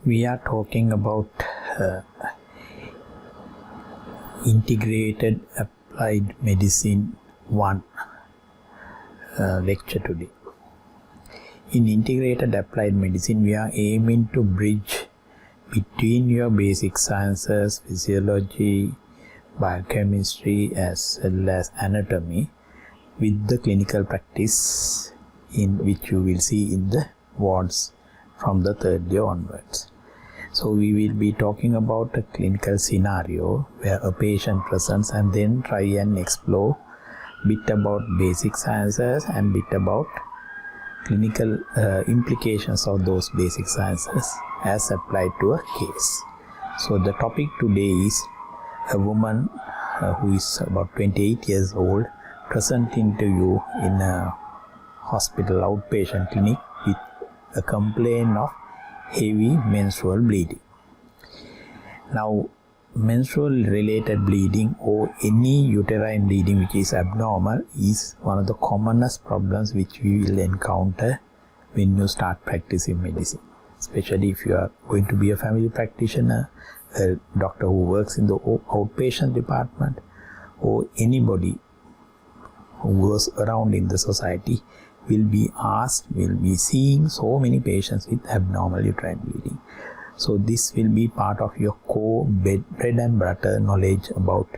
We are talking about Integrated Applied Medicine 1 lecture today. In Integrated Applied Medicine, we are aiming to bridge between your basic sciences, physiology, biochemistry as well as anatomy with the clinical practice in which you will see in the wards from the third year onwards. So we will be talking about a clinical scenario where a patient presents and then try and explore bit about basic sciences and bit about clinical implications of those basic sciences as applied to a case. So the topic today is a woman who is about 28 years old presenting to you in a hospital outpatient clinic with a complaint of heavy menstrual bleeding. Now, menstrual related bleeding or any uterine bleeding which is abnormal is one of the commonest problems which we will encounter when you start practicing medicine, especially if you are going to be a family practitioner, a doctor who works in the outpatient department, or anybody who goes around in the society will be seeing so many patients with abnormal uterine bleeding. So this will be part of your core bread and butter knowledge about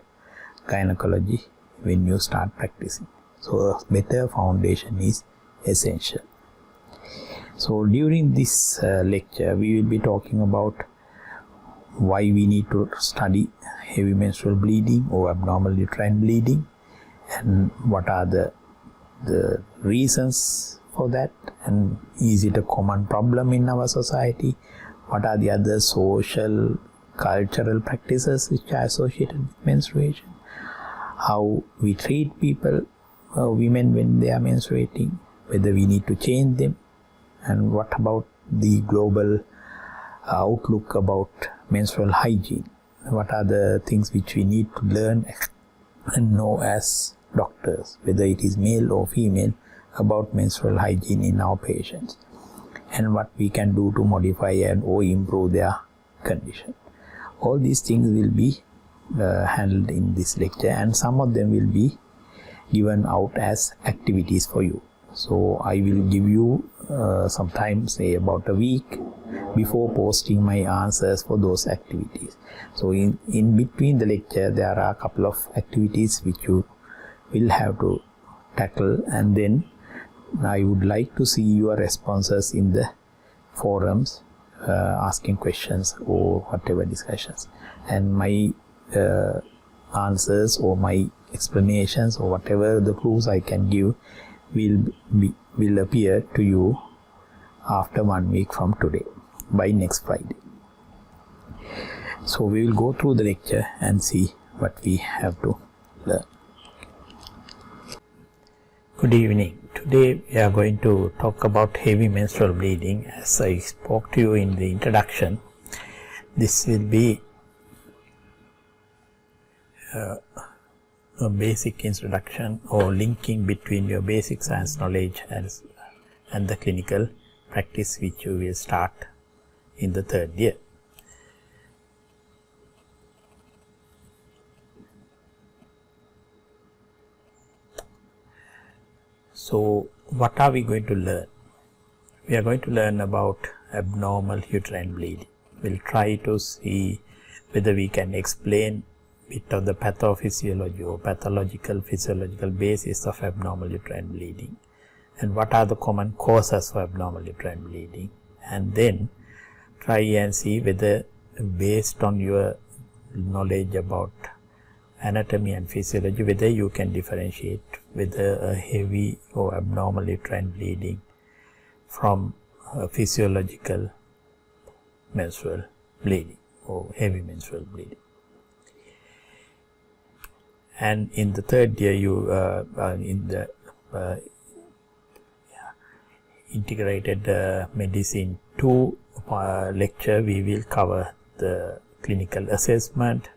gynecology when you start practicing. So a better foundation is essential. So during this lecture, we will be talking about why we need to study heavy menstrual bleeding or abnormal uterine bleeding, and what are the reasons for that, and is it a common problem in our society? What are the other social, cultural practices which are associated with menstruation? How we treat people, women when they are menstruating, whether we need to change them, and what about the global outlook about menstrual hygiene? What are the things which we need to learn and know as doctors, whether it is male or female, about menstrual hygiene in our patients, and what we can do to modify and or improve their condition. All these things will be handled in this lecture, and some of them will be given out as activities for you. So I will give you some time, say about a week, before posting my answers for those activities. So in between the lecture there are a couple of activities which you will have to tackle, and then I would like to see your responses in the forums, asking questions or whatever discussions, and my answers or my explanations or whatever the clues I can give will appear to you after 1 week from today, by next Friday. So we will go through the lecture and see what we have to learn. Good evening. Today we are going to talk about heavy menstrual bleeding. As I spoke to you in the introduction, this will be a basic introduction or linking between your basic science knowledge and the clinical practice which you will start in the third year. So what are we going to learn? We are going to learn about abnormal uterine bleeding. We'll try to see whether we can explain a bit of the pathophysiology or pathological physiological basis of abnormal uterine bleeding, and what are the common causes for abnormal uterine bleeding, and then try and see whether, based on your knowledge about anatomy and physiology, whether you can differentiate whether a heavy or abnormal uterine bleeding from physiological menstrual bleeding or heavy menstrual bleeding. And in the third year, you in the Integrated Medicine 2 lecture, we will cover the clinical assessment,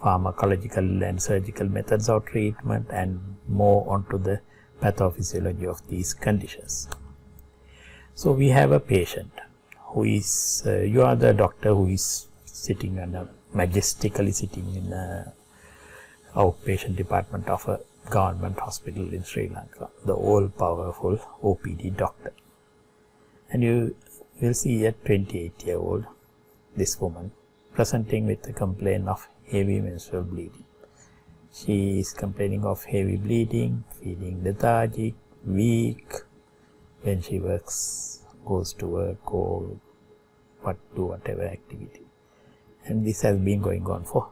pharmacological and surgical methods of treatment, and more onto the pathophysiology of these conditions. So we have a patient who is, you are the doctor who is sitting and majestically sitting in a outpatient department of a government hospital in Sri Lanka, the all-powerful OPD doctor. And you will see a 28-year-old, this woman, presenting with a complaint of heavy menstrual bleeding. She is complaining of heavy bleeding, feeling lethargic, weak when she goes to work or do whatever activity. And this has been going on for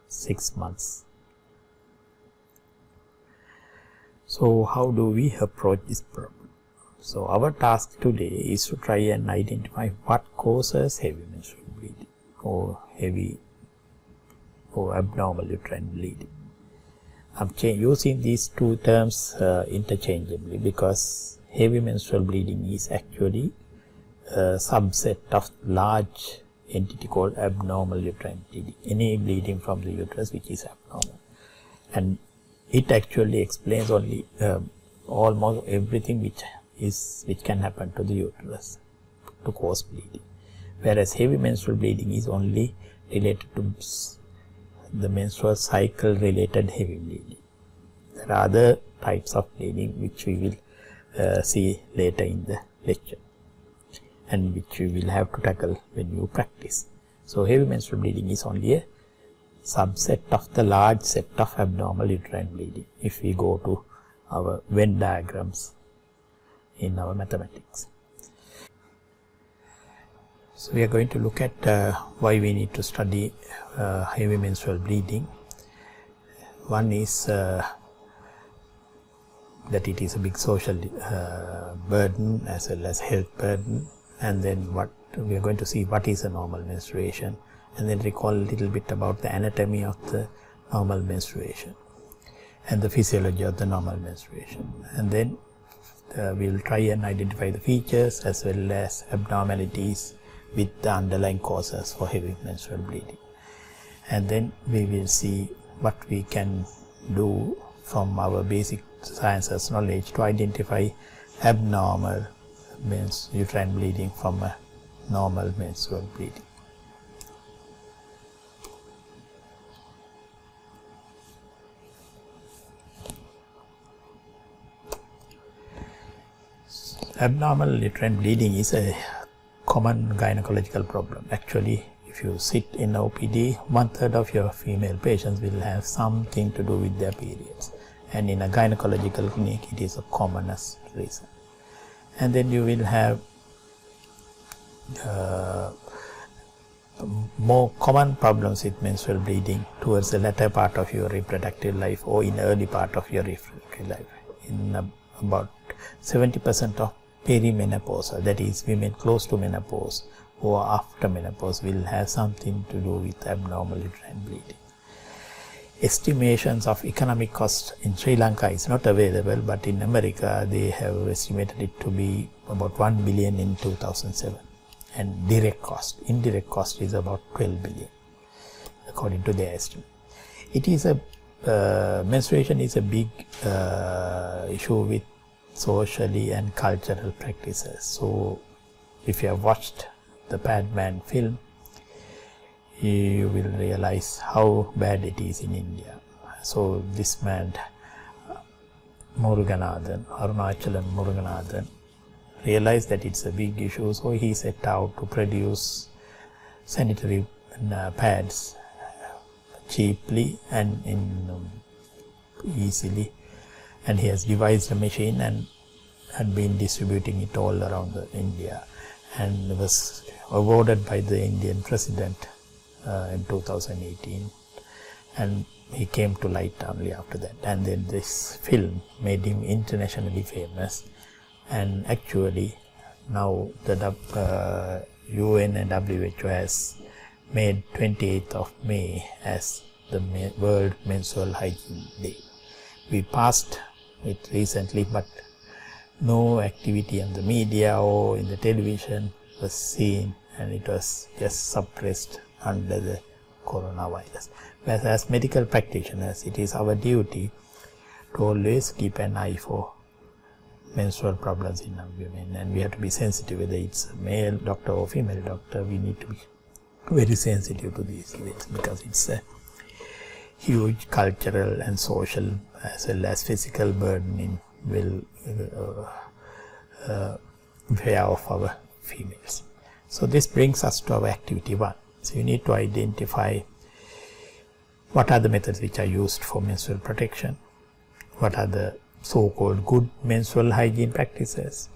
6 months. So how do we approach this problem? So our task today is to try and identify what causes heavy menstrual bleeding or abnormal uterine bleeding. I'm using these two terms interchangeably because heavy menstrual bleeding is actually a subset of large entity called abnormal uterine bleeding, any bleeding from the uterus which is abnormal. And it actually explains only almost everything which can happen to the uterus to cause bleeding. Whereas heavy menstrual bleeding is only related to the menstrual cycle related heavy bleeding. There are other types of bleeding which we will see later in the lecture and which we will have to tackle when you practice. So heavy menstrual bleeding is only a subset of the large set of abnormal uterine bleeding if we go to our Venn diagrams in our mathematics. So we are going to look at why we need to study heavy menstrual bleeding. One is that it is a big social burden as well as health burden, and then we are going to see what is a normal menstruation, and then recall a little bit about the anatomy of the normal menstruation and the physiology of the normal menstruation, and then we will try and identify the features as well as abnormalities with the underlying causes for heavy menstrual bleeding, and then we will see what we can do from our basic sciences knowledge to identify abnormal uterine bleeding from a normal menstrual bleeding. Abnormal uterine bleeding is a common gynecological problem. Actually, if you sit in OPD, 1/3 of your female patients will have something to do with their periods, and in a gynecological clinic it is the commonest reason. And then you will have more common problems with menstrual bleeding towards the latter part of your reproductive life or in the early part of your reproductive life. In about 70% of perimenopausal, that is women close to menopause or after menopause, will have something to do with abnormal uterine bleeding. Estimations of economic cost in Sri Lanka is not available, but in America they have estimated it to be about 1 billion in 2007, and indirect cost is about 12 billion according to their estimate. It is menstruation is a big issue with socially and cultural practices. So if you have watched the Padman film, you will realize how bad it is in India. So this man Arunachalam Muruganathan realized that it's a big issue, so he set out to produce sanitary pads cheaply and easily, and he has devised a machine and had been distributing it all around India, and was awarded by the Indian president in 2018, and he came to light only after that. And then this film made him internationally famous, and actually now the UN and WHO has made 28th of May as the World Menstrual Hygiene Day. We passed it recently, but no activity on the media or in the television was seen, and it was just suppressed under the coronavirus. Whereas as medical practitioners, it is our duty to always keep an eye for menstrual problems in our women, and we have to be sensitive whether it's a male doctor or female doctor. We need to be very sensitive to these things because it's a huge cultural and social as well as physical burden in welfare of our females. So this brings us to our activity 1. So you need to identify what are the methods which are used for menstrual protection, what are the so-called good menstrual hygiene practices,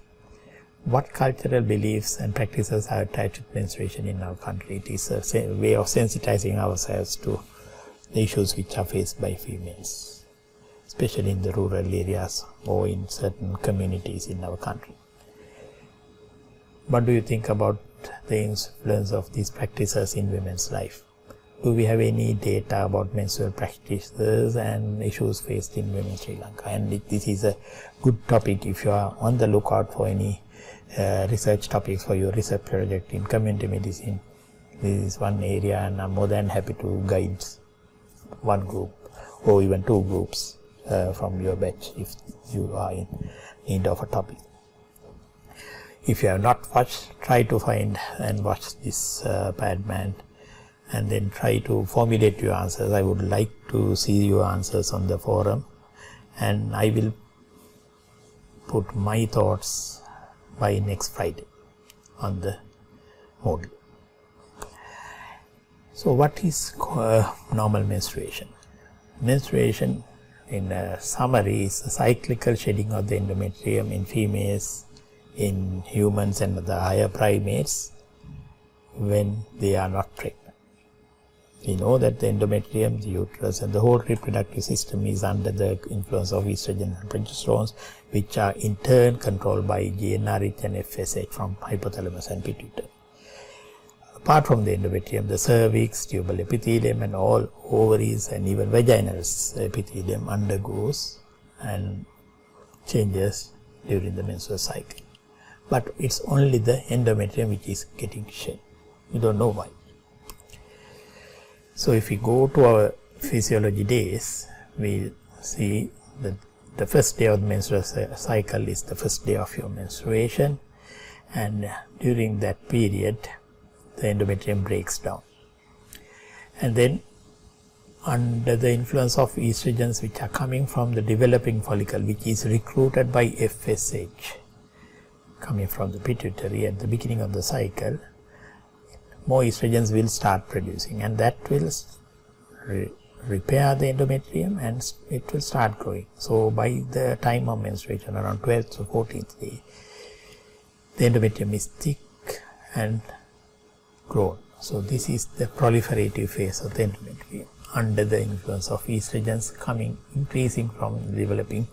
what cultural beliefs and practices are attached to menstruation in our country. It is a way of sensitizing ourselves to the issues which are faced by females, especially in the rural areas or in certain communities in our country. What do you think about the influence of these practices in women's life? Do we have any data about menstrual practices and issues faced in women in Sri Lanka? And this is a good topic if you are on the lookout for any research topics for your research project in community medicine. This is one area, and I'm more than happy to guide one group or even 2 groups from your batch if you are in need of a topic. If you have not watched, try to find and watch this Padman and then try to formulate your answers. I would like to see your answers on the forum, and I will put my thoughts by next Friday on the module. So what is normal menstruation? Menstruation, in a summary, is the cyclical shedding of the endometrium in females, in humans and the higher primates when they are not pregnant. We know that the endometrium, the uterus and the whole reproductive system is under the influence of estrogen and progesterones, which are in turn controlled by GnRH and FSH from hypothalamus and pituitary. Apart from the endometrium, the cervix, tubal epithelium and all ovaries and even vaginal epithelium undergoes and changes during the menstrual cycle. But it's only the endometrium which is getting shed. We don't know why. So if we go to our physiology days, we see that the first day of the menstrual cycle is the first day of your menstruation, and during that period the endometrium breaks down. And then under the influence of estrogens which are coming from the developing follicle, which is recruited by FSH coming from the pituitary at the beginning of the cycle, more estrogens will start producing, and that will repair the endometrium and it will start growing. So by the time of menstruation, around 12th to 14th day, the endometrium is thick and grown. So this is the proliferative phase of the endometrium under the influence of estrogens increasing from the developing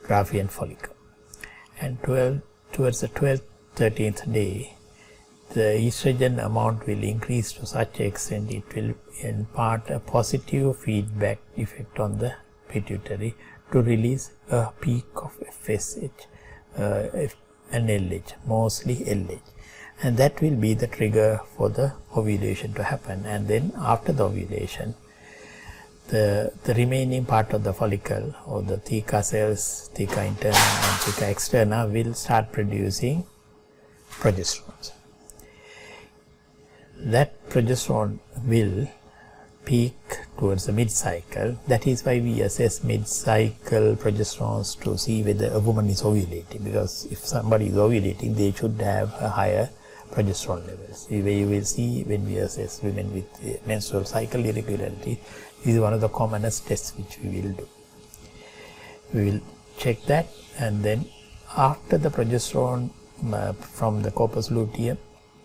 Graafian follicle. And towards the 12th, 13th day, the estrogen amount will increase to such extent it will impart a positive feedback effect on the pituitary to release a peak of FSH and LH, mostly LH. And that will be the trigger for the ovulation to happen. And then after the ovulation, the remaining part of the follicle or the theca cells, theca interna and theca externa, will start producing progesterones. That progesterone will peak towards the mid-cycle. That is why we assess mid-cycle progesterones to see whether a woman is ovulating, because if somebody is ovulating, they should have a higher progesterone levels. You will see when we assess women with menstrual cycle irregularity, this is one of the commonest tests which we will do. We will check that, and then after the progesterone from the corpus luteum,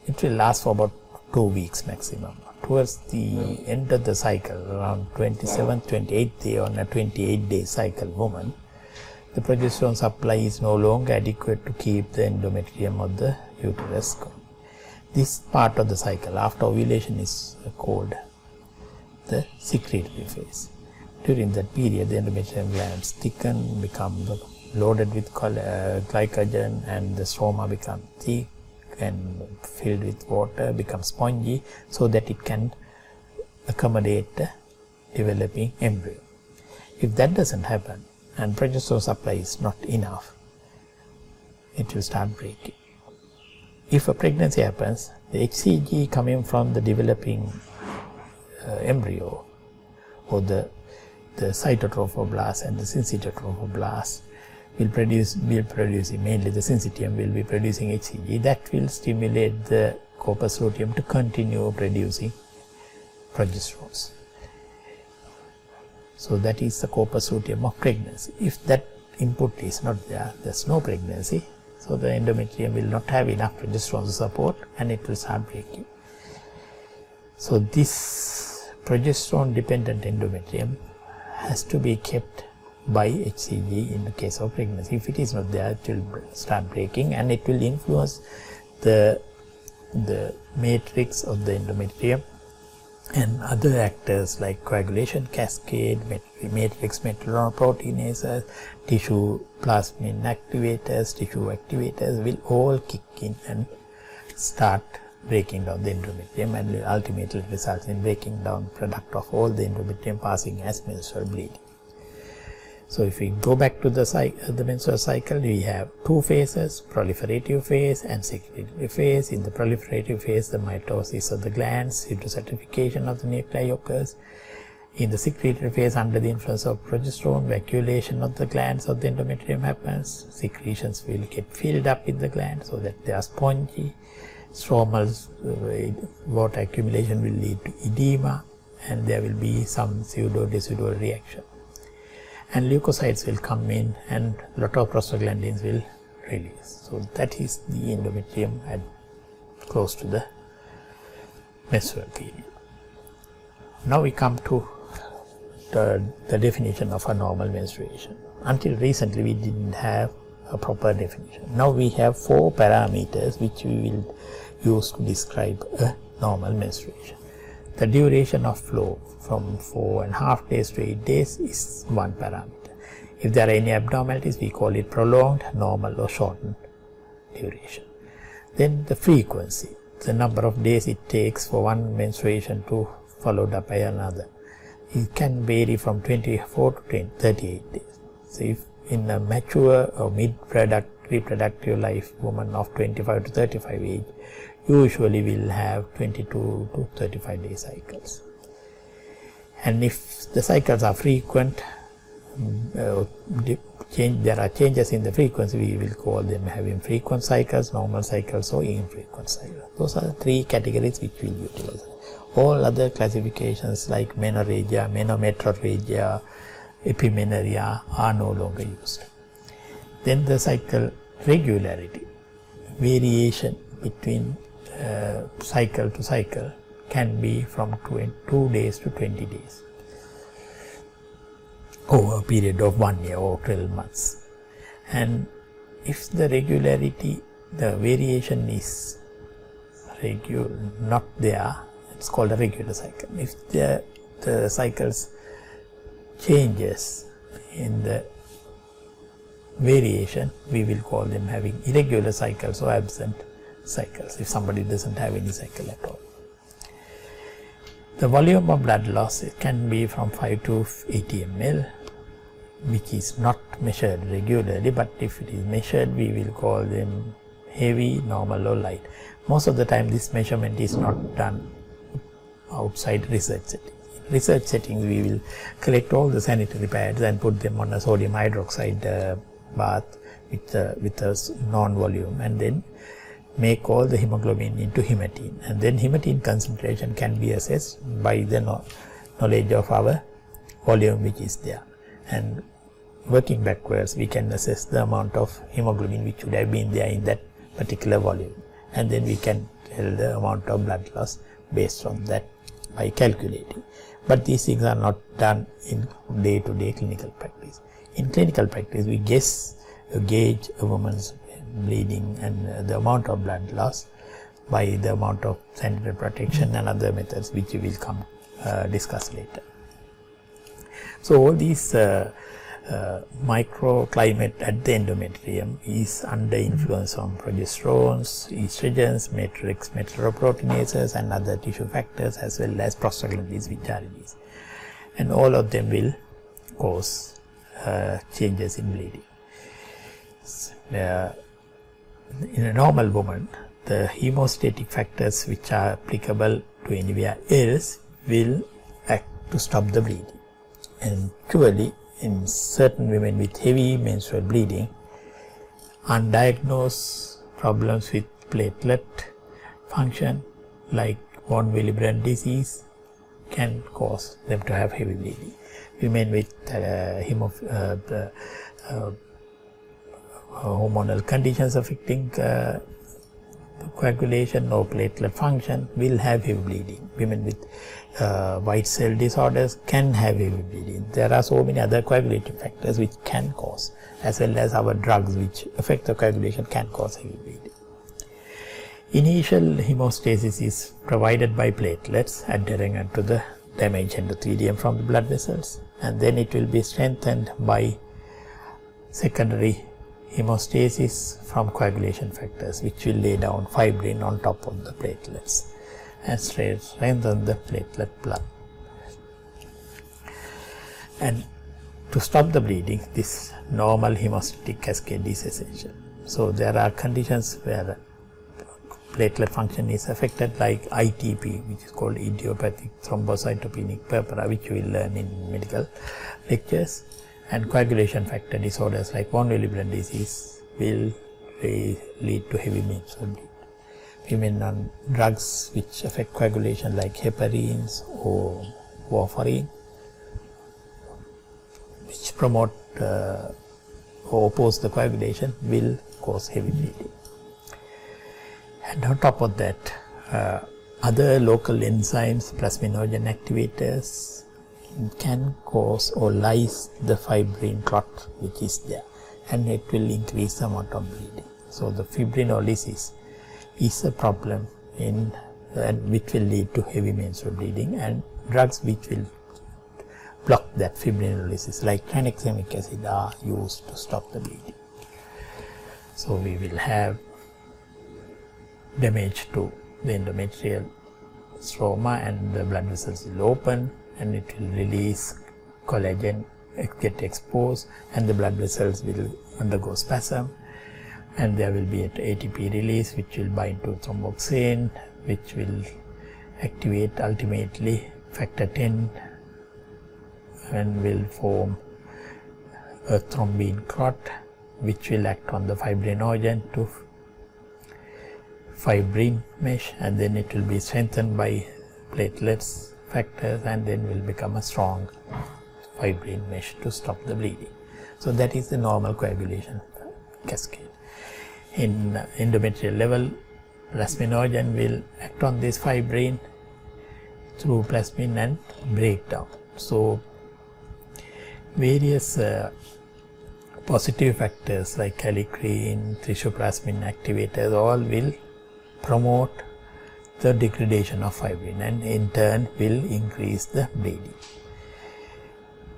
it will last for about 2 weeks maximum. Towards the end of the cycle, around 27th, 28th day on a 28-day cycle woman, the progesterone supply is no longer adequate to keep the endometrium of the uterus going. This part of the cycle after ovulation is called the secretory phase. During that period, the endometrium glands thicken, become loaded with glycogen, and the stroma become thick and filled with water, become spongy, so that it can accommodate the developing embryo. If that doesn't happen and progesterone supply is not enough, it will start breaking. If a pregnancy happens, the HCG coming from the developing embryo, or the cytotrophoblast and the syncytotrophoblast will produce mainly the syncytium will be producing HCG. That will stimulate the corpus luteum to continue producing progesterones. So that is the corpus luteum of pregnancy. If that input is not there, there's no pregnancy, so the endometrium will not have enough progesterone support and it will start breaking. So this progesterone dependent endometrium has to be kept by HCG in the case of pregnancy. If it is not there, it will start breaking and it will influence the matrix of the endometrium and other actors like coagulation cascade, matrix metalloproteinases, tissue plasmin activators, tissue activators will all kick in and start breaking down the endometrium, and ultimately results in breaking down product of all the endometrium passing as menstrual bleeding. So if we go back to the menstrual cycle, we have two phases, proliferative phase and secretory phase. In the proliferative phase, the mitosis of the glands, heterocertification of the nuclei occurs. In the secretory phase, under the influence of progesterone, vacuolation of the glands of the endometrium happens. Secretions will get filled up in the glands so that they are spongy. Stromal water accumulation will lead to edema, and there will be some pseudo-decidual reaction. And leukocytes will come in and a lot of prostaglandins will release. So that is the endometrium at close to the menstrual period. Now we come to the definition of a normal menstruation. Until recently we didn't have a proper definition. Now we have 4 parameters which we will use to describe a normal menstruation. The duration of flow from 4.5 days to 8 days is one parameter. If there are any abnormalities, we call it prolonged, normal or shortened duration. Then the frequency, the number of days it takes for one menstruation to followed up by another. It can vary from 24 to 38 days. So if in a mature or reproductive life woman of 25 to 35 age, usually will have 22 to 35 day cycles. And if the cycles are frequent, there are changes in the frequency, we will call them having frequent cycles, normal cycles or infrequent cycles. Those are the 3 categories which we will utilize. All other classifications like menorrhagia, menometrorrhagia, epimenorrhea are no longer used. Then the cycle regularity, variation between cycle to cycle can be from 2 days to 20 days over a period of 1 year or 12 months. And if the regularity, the variation is not there, it's called a regular cycle. If the cycles changes in the variation, we will call them having irregular cycles or absent cycles, if somebody doesn't have any cycle at all. The volume of blood loss, it can be from 5 to 80 ml, which is not measured regularly, but if it is measured, we will call them heavy, normal or light. Most of the time this measurement is not done outside research settings. In research settings, we will collect all the sanitary pads and put them on a sodium hydroxide bath with a non-volume, and then make all the hemoglobin into hematine, and then hematine concentration can be assessed by the knowledge of our volume which is there, and working backwards we can assess the amount of hemoglobin which would have been there in that particular volume, and then we can tell the amount of blood loss based on that by calculating. But these things are not done in day-to-day clinical practice. In clinical practice, we gauge a woman's bleeding and the amount of blood loss by the amount of sanitary protection and other methods which we will discuss later. So all these microclimate at the endometrium is under influence on progesterones, estrogens, matrix metalloproteinases and other tissue factors, as well as prostaglandins which are released, and all of them will cause changes in bleeding. in a normal woman, the hemostatic factors which are applicable to anywhere else will act to stop the bleeding. And truly, in certain women with heavy menstrual bleeding, undiagnosed problems with platelet function like von Willebrand disease can cause them to have heavy bleeding. Women with hormonal conditions affecting coagulation or platelet function will have heavy bleeding. Women with white cell disorders can have heavy bleeding. There are so many other coagulating factors which can cause, as well as our drugs which affect the coagulation can cause heavy bleeding. Initial hemostasis is provided by platelets adhering to the damaged endothelium from the blood vessels, and then it will be strengthened by secondary hemostasis from coagulation factors, which will lay down fibrin on top of the platelets and strengthen the platelet blood. And to stop the bleeding, this normal hemostatic cascade is essential. So there are conditions where platelet function is affected, like ITP, which is called idiopathic thrombocytopenic purpura, which you will learn in medical lectures. And coagulation factor disorders like von Willebrand disease will lead to heavy menstrual bleeding. Women on drugs which affect coagulation like heparines or warfarin, which promote or oppose the coagulation, will cause heavy bleeding. And on top of that, other local enzymes, plasminogen activators, can cause or lyse the fibrin clot which is there, and it will increase the amount of bleeding. So the fibrinolysis is a problem which will lead to heavy menstrual bleeding, and drugs which will block that fibrinolysis like tranexamic acid are used to stop the bleeding. So we will have damage to the endometrial stroma, and the blood vessels will open, and it will release collagen, get exposed, and the blood vessels will undergo spasm, and there will be an ATP release which will bind to thromboxane, which will activate ultimately factor 10 and will form a thrombin clot which will act on the fibrinogen to fibrin mesh, and then it will be strengthened by platelets factors, and then will become a strong fibrin mesh to stop the bleeding. So that is the normal coagulation cascade. In endometrial level, plasminogen will act on this fibrin through plasmin and break down. So various positive factors like kallikrein, trisoplasmin activators all will promote the degradation of fibrin, and in turn will increase the bleeding.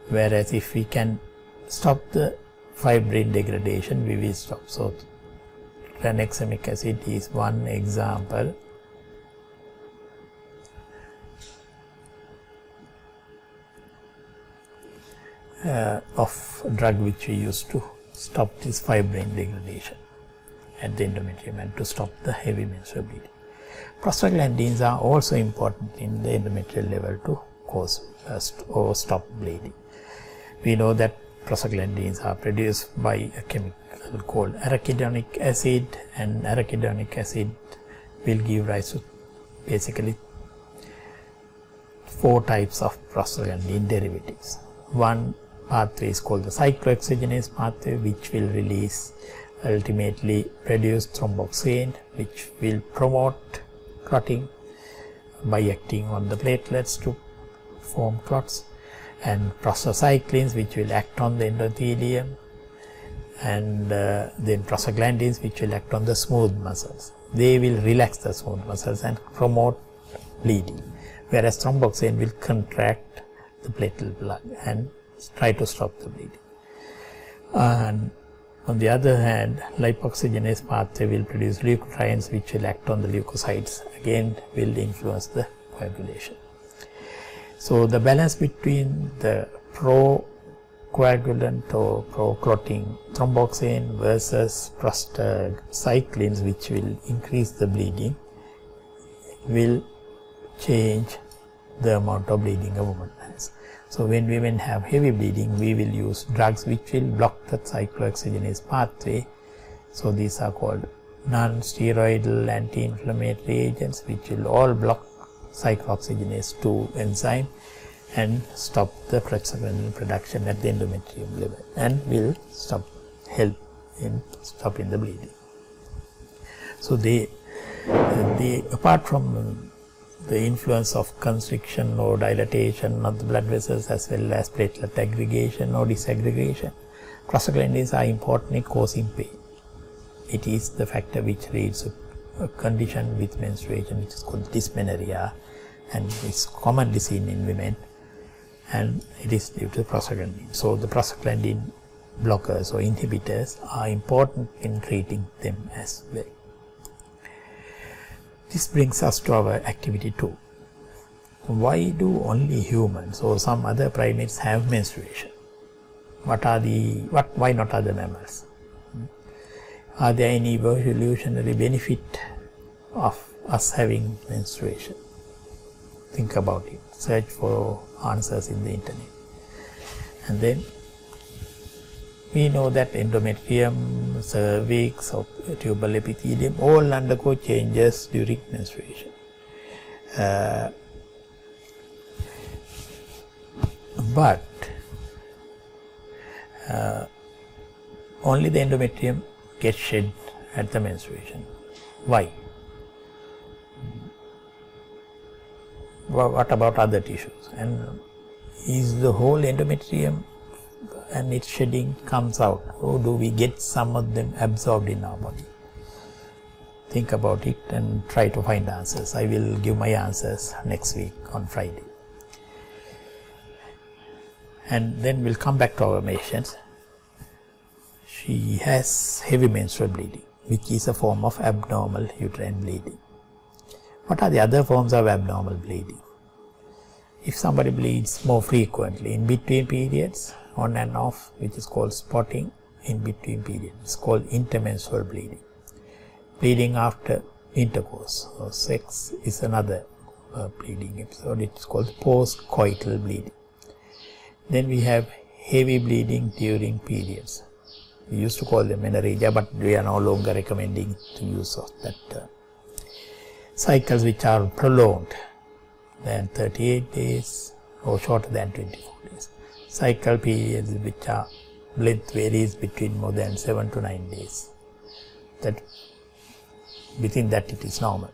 Whereas if we can stop the fibrin degradation, we will stop. So tranexamic acid is one example of drug which we use to stop this fibrin degradation at the endometrium and to stop the heavy menstrual bleeding. Prostaglandins are also important in the endometrial level to cause or stop bleeding. We know that prostaglandins are produced by a chemical called arachidonic acid, and arachidonic acid will give rise to basically 4 types of prostaglandin derivatives. One pathway is called the cyclooxygenase pathway, which will release ultimately produce thromboxane, which will promote clotting by acting on the platelets to form clots, and prostacyclins, which will act on the endothelium, and then prostaglandins, which will act on the smooth muscles. They will relax the smooth muscles and promote bleeding, whereas thromboxane will contract the platelet blood and try to stop the bleeding. And on the other hand, lipoxygenase pathway will produce leukotrienes, which will act on the leukocytes, again will influence the coagulation. So the balance between the coagulant or pro-clotting thromboxane versus prostaglandins, which will increase the bleeding, will change the amount of bleeding a woman has. So when women have heavy bleeding, we will use drugs which will block the cyclooxygenase pathway. So these are called non-steroidal anti-inflammatory agents, which will all block cyclooxygenase 2 enzyme and stop the prostaglandin production at the endometrium level, and will help in stopping the bleeding. So they apart from the influence of constriction or dilatation of the blood vessels, as well as platelet aggregation or disaggregation, prostaglandins are important in causing pain. It is the factor which leads a condition with menstruation which is called dysmenorrhea, and is commonly seen in women, and it is due to prostaglandin. So the prostaglandin blockers or inhibitors are important in treating them as well. This brings us to our activity 2. Why do only humans or some other primates have menstruation? Why not other mammals? Are there any evolutionary benefit of us having menstruation? Think about it. Search for answers in the internet. And then we know that endometrium, cervix, or tubal epithelium all undergo changes during menstruation. But only the endometrium gets shed at the menstruation. Why? What about other tissues? And is the whole endometrium and its shedding comes out, or do we get some of them absorbed in our body? Think about it and try to find answers. I will give my answers next week on Friday. And then we'll come back to our patients. She has heavy menstrual bleeding, which is a form of abnormal uterine bleeding. What are the other forms of abnormal bleeding? If somebody bleeds more frequently in between periods, on and off, which is called spotting in between periods, it's called intermenstrual bleeding. Bleeding after intercourse or sex is another bleeding episode. It's called post-coital bleeding. Then we have heavy bleeding during periods. We used to call them menorrhagia, but we are no longer recommending the use of that term. Cycles which are prolonged than 38 days or shorter than 24 days. Cycle periods which are length varies between more than 7 to 9 days. That within that it is normal.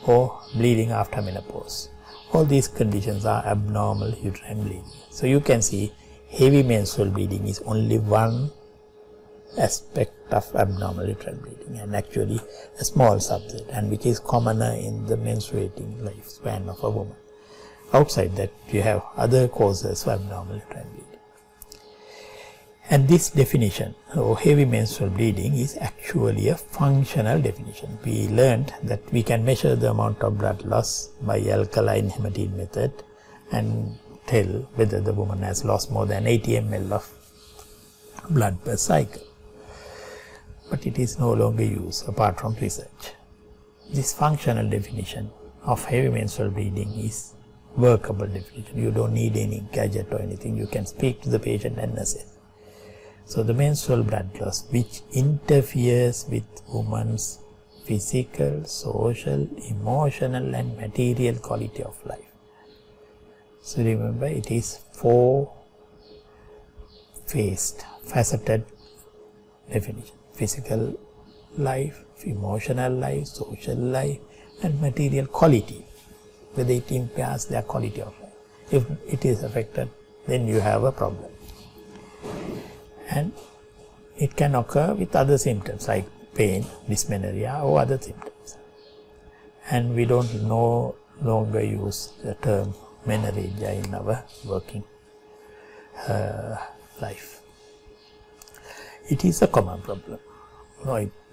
Or bleeding after menopause. All these conditions are abnormal uterine bleeding. So you can see heavy menstrual bleeding is only one aspect of abnormal uterine bleeding, and actually a small subset, and which is commoner in the menstruating lifespan of a woman. Outside that, you have other causes of abnormal uterine bleeding. And this definition, or heavy menstrual bleeding, is actually a functional definition. We learned that we can measure the amount of blood loss by alkaline hematine method and tell whether the woman has lost more than 80 ml of blood per cycle. But it is no longer used apart from research. This functional definition of heavy menstrual bleeding is workable definition. You don't need any gadget or anything. You can speak to the patient and assess. So the menstrual blood loss which interferes with woman's physical, social, emotional and material quality of life. So remember, it is 4-faced, faceted definition. Physical life, emotional life, social life and material quality, whether it impairs their quality of life. If it is affected, then you have a problem. And it can occur with other symptoms like pain, dysmenorrhea or other symptoms. And we don't no longer use the term menorrhagia in our working life. It is a common problem.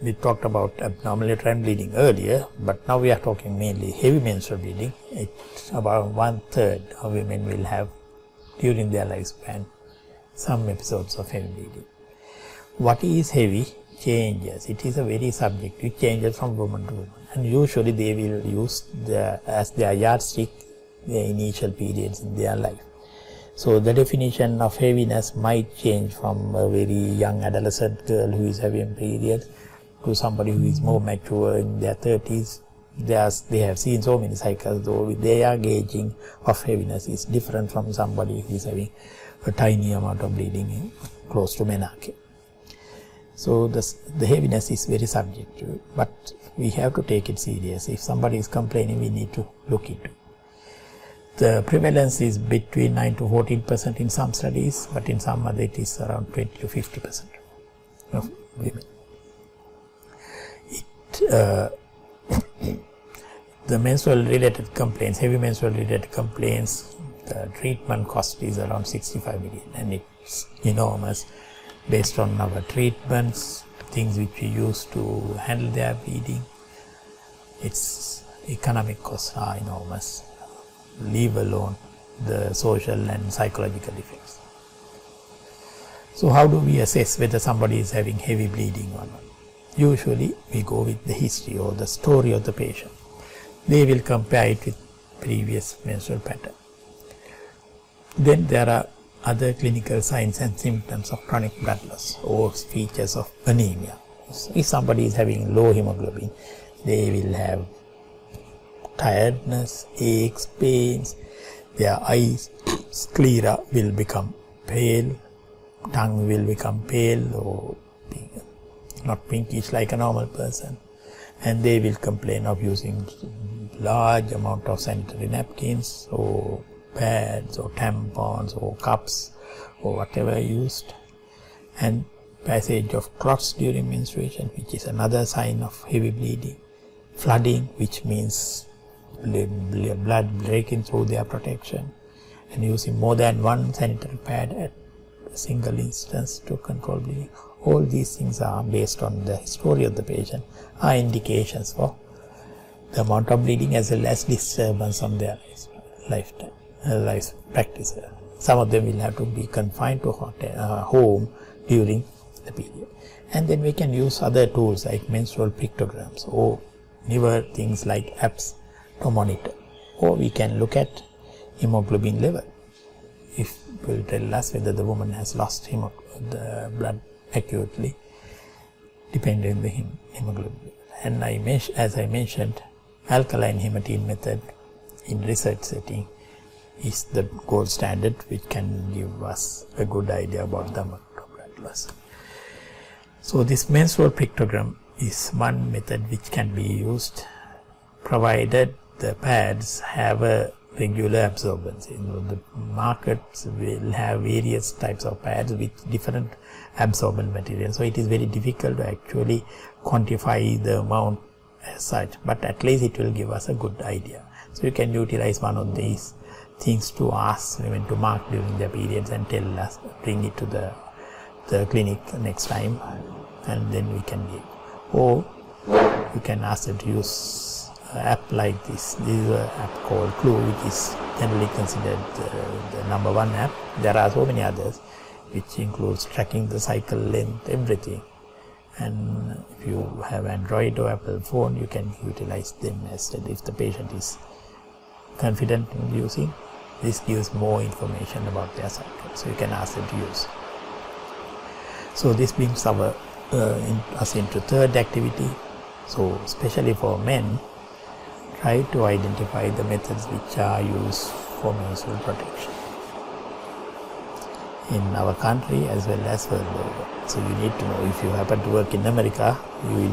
We talked about abnormal uterine bleeding earlier, but now we are talking mainly heavy menstrual bleeding. It's about 1/3 of women will have during their lifespan some episodes of heavy bleeding. What is heavy changes. It is a very subjective, changes from woman to woman, and usually they will use as their yardstick their initial periods in their life. So the definition of heaviness might change from a very young adolescent girl who is having periods to somebody who is more mature in their 30s. They have seen so many cycles, though their gauging of heaviness is different from somebody who is having a tiny amount of bleeding close to menarche. So the heaviness is very subjective, but we have to take it serious. If somebody is complaining, we need to look into it. The prevalence is between 9 to 14% in some studies, but in some other it is around 20 to 50% of women. The menstrual related complaints, heavy menstrual related complaints, the treatment cost is around 65 million, and it's enormous based on our treatments, things which we use to handle their bleeding. Its economic costs are enormous, leave alone the social and psychological effects. So how do we assess whether somebody is having heavy bleeding or not? Usually we go with the history or the story of the patient. They will compare it with previous menstrual pattern. Then there are other clinical signs and symptoms of chronic blood loss or features of anemia. If somebody is having low hemoglobin, they will have tiredness, aches, pains, their eyes, sclera will become pale, tongue will become pale or not pinkish like a normal person, and they will complain of using large amount of sanitary napkins or pads or tampons or cups or whatever used, and passage of clots during menstruation, which is another sign of heavy bleeding, flooding, which means blood breaking through their protection, and using more than one sanitary pad at a single instance to control bleeding. All these things are based on the history of the patient, are indications for the amount of bleeding as well as disturbance on their life practice. Some of them will have to be confined to home during the period. And then we can use other tools like menstrual pictograms or newer things like apps to monitor. Or we can look at hemoglobin level. It will tell us whether the woman has lost the blood acutely, depending on the hemoglobin. And as I mentioned, alkaline hematine method in research setting is the gold standard, which can give us a good idea about the amount of blood loss. So this menstrual pictogram is one method which can be used provided the pads have a regular absorbance. The markets will have various types of pads with different absorbent material, so it is very difficult to actually quantify the amount as such, but at least it will give us a good idea. So you can utilize one of these things to ask women to mark during their periods and tell us, bring it to the clinic next time, and then we can give. Or you can ask them to use an app like this. This is an app called Clue, which is generally considered the number one app. There are so many others, which includes tracking the cycle length, everything. And if you have Android or Apple phone, you can utilize them as well. If the patient is confident in using, this gives more information about their cycle, so you can ask them to use. So this brings us into third activity. So especially for men, try to identify the methods which are used for menstrual protection in our country as well as world over. So you need to know, if you happen to work in America, you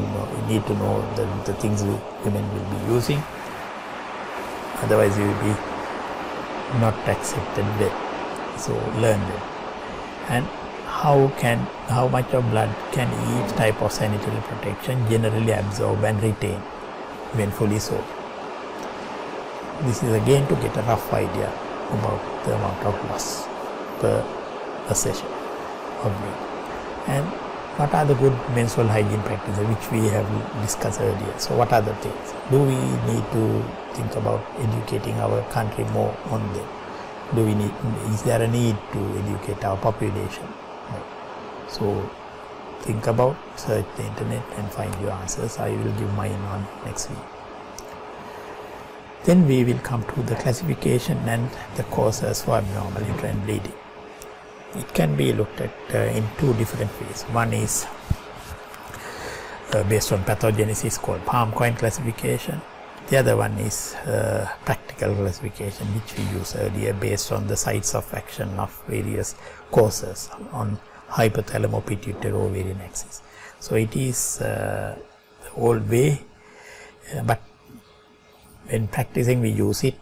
need to know the things women will be using. Otherwise you will be not accepted well. So learn them. And how much of blood can each type of sanitary protection generally absorb and retain when fully soaked. This is again to get a rough idea about the amount of loss per session of blood. And what are the good menstrual hygiene practices which we have discussed earlier? So what are the things? Do we need to think about educating our country more on them? is there a need to educate our population? No. So think about, search the internet and find your answers. I will give mine on next week. Then we will come to the classification and the causes for abnormal uterine bleeding. It can be looked at in two different ways. One is based on pathogenesis, called palm coin classification. The other one is practical classification, which we used earlier, based on the sites of action of various causes on hypothalamo-pituitary-ovarian axis. So it is the old way, but in practicing we use it,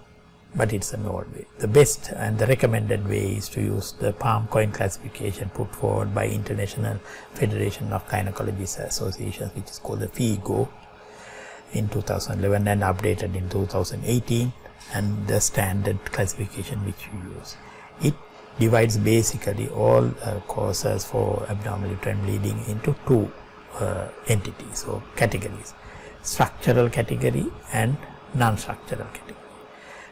but it's an old way. The best and the recommended way is to use the palm coin classification put forward by International Federation of Gynecologists Associations, which is called the FIGO, in 2011 and updated in 2018, and the standard classification which we use. It divides basically all causes for abnormal uterine bleeding into two entities or categories: structural category and non-structural category.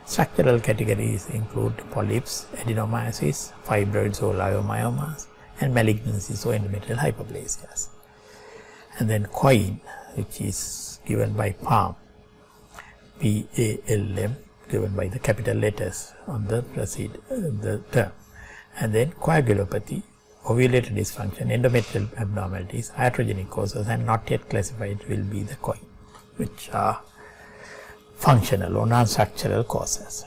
Structural categories include polyps, adenomyosis, fibroids or lyobiomas, and malignancies or endometrial hypoplasias. And then coin, which is given by palm, PALM, given by the capital letters on the the term. And then coagulopathy, ovulatory dysfunction, endometrial abnormalities, iatrogenic causes, and not yet classified will be the coin, which are functional or non-structural causes.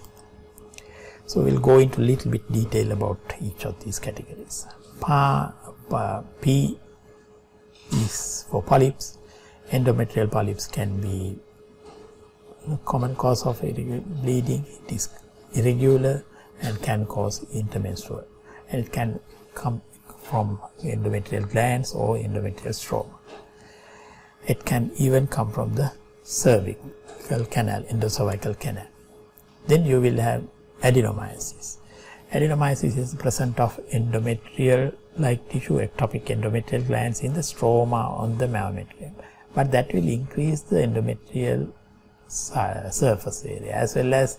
So we'll go into a little bit detail about each of these categories. P is for polyps. Endometrial polyps can be a common cause of bleeding. It is irregular and can cause intermenstrual, and it can come from endometrial glands or endometrial stroma. It can even come from the cervical canal, endocervical canal. Then you will have adenomyosis. Adenomyosis is the presence of endometrial-like tissue, ectopic endometrial glands in the stroma on the myometrium, but that will increase the endometrial surface area, as well as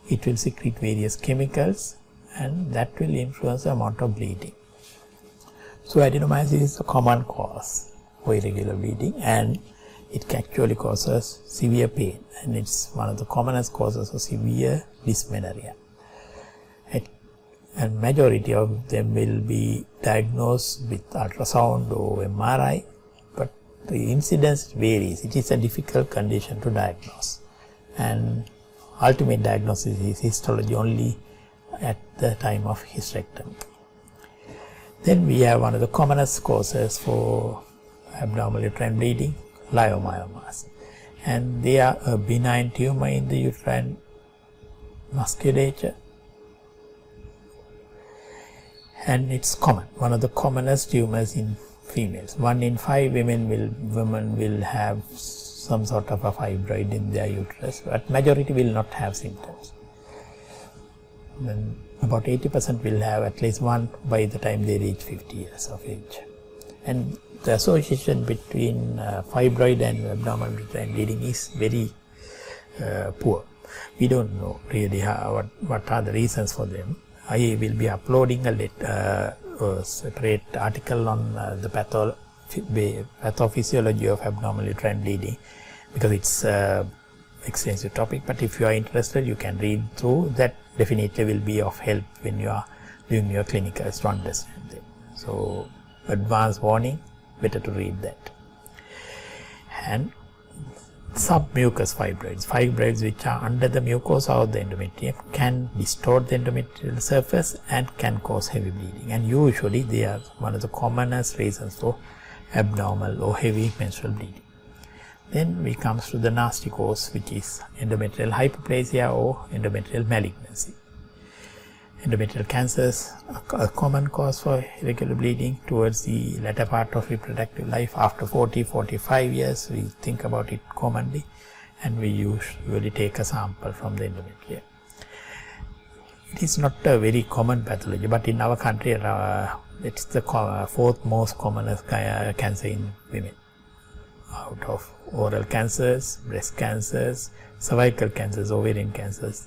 it will secrete various chemicals, and that will influence the amount of bleeding. So adenomyosis is a common cause for irregular bleeding, and it actually causes severe pain, and it's one of the commonest causes of severe dysmenorrhea. And majority of them will be diagnosed with ultrasound or MRI, but the incidence varies. It is a difficult condition to diagnose, and ultimate diagnosis is histology only at the time of hysterectomy. Then we have one of the commonest causes for abnormal uterine bleeding, Lyobiomas, and they are a benign tumor in the uterine musculature, and it's common, one of the commonest tumors in females. 1 in 5 women will have some sort of a fibroid in their uterus, but majority will not have symptoms. Then about 80% will have at least one by the time they reach 50 years of age. And the association between fibroid and abnormal uterine bleeding is very poor. We don't know really what are the reasons for them. I will be uploading a separate article on the pathophysiology of abnormal uterine bleeding, because it's extensive topic, but if you are interested, you can read through. That definitely will be of help when you are doing your clinicals to understand them. So advance warning, better to read that. And submucous fibroids which are under the mucosa of the endometrium, can distort the endometrial surface and can cause heavy bleeding, and usually they are one of the commonest reasons for abnormal or heavy menstrual bleeding. Then we comes to the nasty cause, which is endometrial hypoplasia or endometrial malignancy. Endometrial cancers are a common cause for irregular bleeding towards the latter part of reproductive life. After 40-45 years, we think about it commonly, and we usually take a sample from the endometrium. It is not a very common pathology, but in our country, it's the fourth most commonest cancer in women. Out of oral cancers, breast cancers, cervical cancers, ovarian cancers,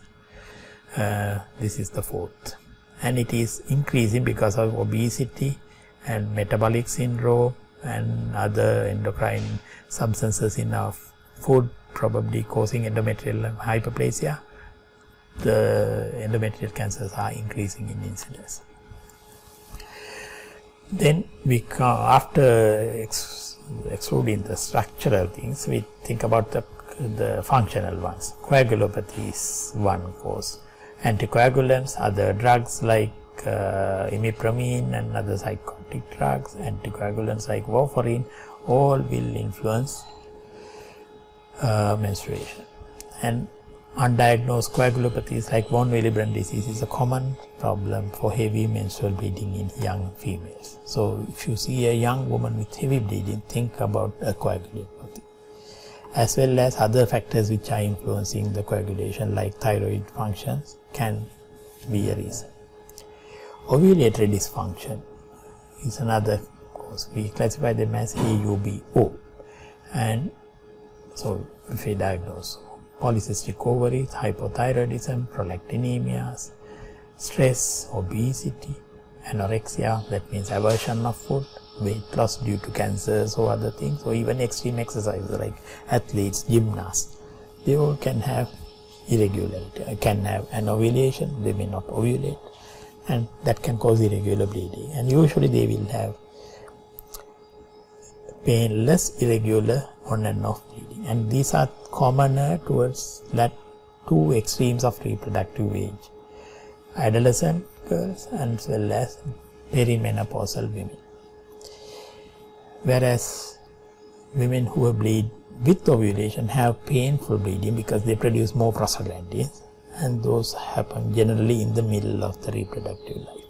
This is the fourth, and it is increasing because of obesity and metabolic syndrome and other endocrine substances in our food, probably causing endometrial hypoplasia. The endometrial cancers are increasing in incidence. Then we come, after excluding the structural things, we think about the functional ones. Coagulopathy is one cause. Anticoagulants, other drugs like imipramine and other psychotic drugs, anticoagulants like warfarin, all will influence menstruation. And undiagnosed coagulopathies like von Willebrand disease is a common problem for heavy menstrual bleeding in young females. So if you see a young woman with heavy bleeding, think about a coagulopathy, as well as other factors which are influencing the coagulation like thyroid functions can be a reason. Ovulatory dysfunction is another cause. We classify them as AUBO, and so if we diagnose polycystic ovaries, hypothyroidism, prolactinemias, stress, obesity, anorexia, that means aversion of food, weight loss due to cancers or other things, or even extreme exercises like athletes, gymnasts, they all can have irregularity, can have an ovulation, they may not ovulate, and that can cause irregular bleeding, and usually they will have painless, irregular on and off bleeding, and these are commoner towards that two extremes of reproductive age, adolescent girls as well as perimenopausal women. Whereas women who bleed with ovulation have painful bleeding because they produce more prostaglandins, and those happen generally in the middle of the reproductive life,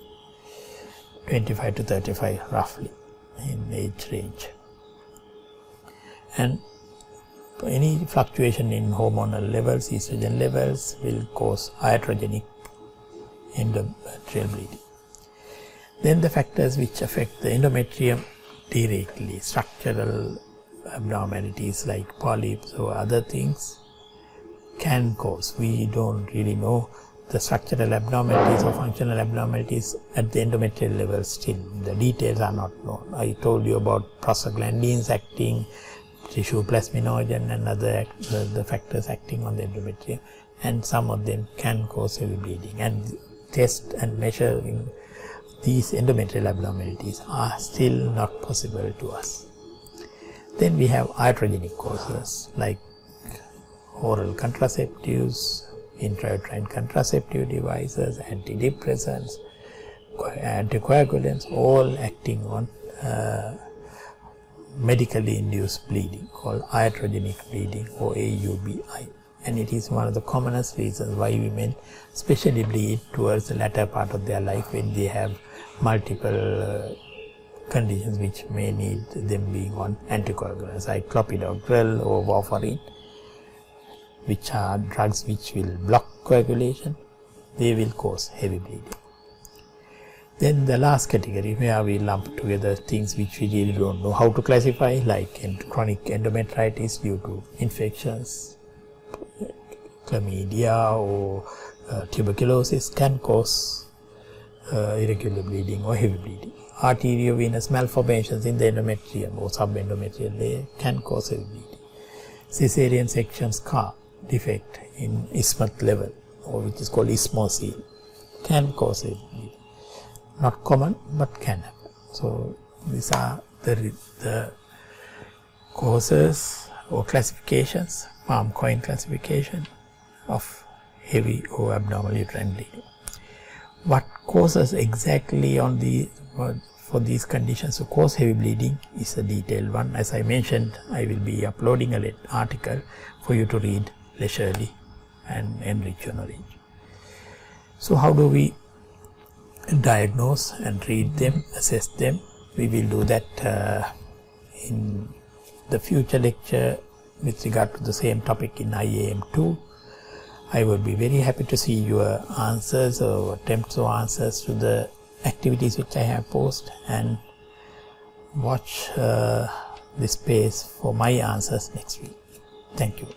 25 to 35 roughly in age range. And any fluctuation in hormonal levels, estrogen levels, will cause iatrogenic endometrial bleeding. Then the factors which affect the endometrium directly, structural abnormalities like polyps or other things can cause. We don't really know the structural abnormalities or functional abnormalities at the endometrial level still. The details are not known. I told you about prostaglandins acting, tissue plasminogen and other the factors acting on the endometrium, and some of them can cause heavy bleeding, and test and measuring these endometrial abnormalities are still not possible to us. Then we have iatrogenic causes like oral contraceptives, intrauterine contraceptive devices, antidepressants, anticoagulants, all acting on medically induced bleeding called iatrogenic bleeding or AUBI, and it is one of the commonest reasons why women especially bleed towards the latter part of their life when they have multiple conditions which may need them being on anticoagulants like clopidogrel or warfarin, which are drugs which will block coagulation. They will cause heavy bleeding. Then the last category where we lump together things which we really don't know how to classify, like chronic endometritis due to infections, chlamydia or tuberculosis can cause irregular bleeding or heavy bleeding. Arteriovenous malformations in the endometrium or subendometrial layer can cause heavy bleeding. Caesarean section scar defect in isthmus level, or which is called isthmocele, can cause heavy bleeding. Not common, but can happen. So these are the causes or classifications, palm coin classification of heavy or abnormal uterine bleeding. What causes exactly on the for these conditions to cause heavy bleeding is a detailed one. As I mentioned, I will be uploading an article for you to read leisurely and enrich your knowledge. So how do we diagnose and treat them, assess them? We will do that in the future lecture with regard to the same topic in IAM2. I would be very happy to see your answers or attempts or answers to the activities which I have posted, and watch this space for my answers next week. Thank you.